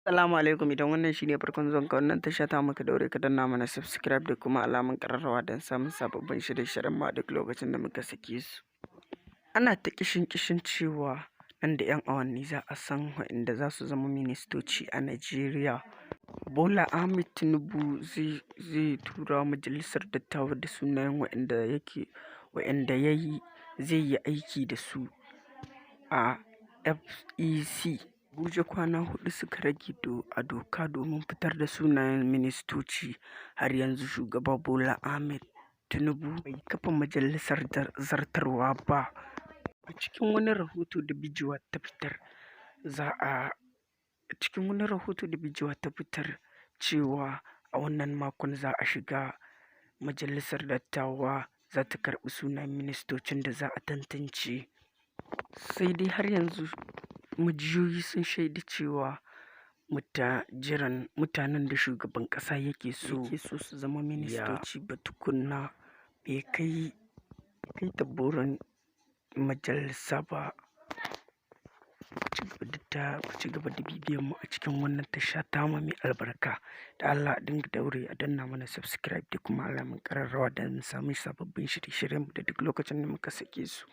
Assalamu alaikum, idan wannan shine farkon zuwanka wannan tasha ta muka daure ka danna mana subscribe da kuma alamun ƙararrawa don samun sababbin shirye-shiryen mu a duk lokacin da muka sake su. Ana ta kishin cewa nan da 'yan awanni za a san waɗanda za su zama ministoci a Najeriya. Bola Ahmed Tinubu zai tura majalisar dattawa da sunayen waɗanda zai yi aiki da su a FEC. Abuja kwana 4 suka rage a doka domin fitar da sunayen ministoci. Har yanzu shugaba Bola Ahmed Tinubu bai kafa majalisar zartarwa ba. A cikin wani rahoto da Bijiwa ta fitar cewa a wannan makon za a shiga majalisar dattawa za ta karɓi sunayen ministocin da za a tantance. Sai dai har yanzu majiyoyi sun shaida cewa mutanen da shugaban ƙasa yake so su zama ministoci ba tukunna bai kai ta burin majalisa ba. Ku ci gaba da bibiyan mu a cikin wannan tasha tamu mai albarka. Da Allah a dinga daure a danna mana subscribe da kuma alamun ƙararrawa don samun sababbin shirye-shiryen mu da duk lokacin da muka sake su.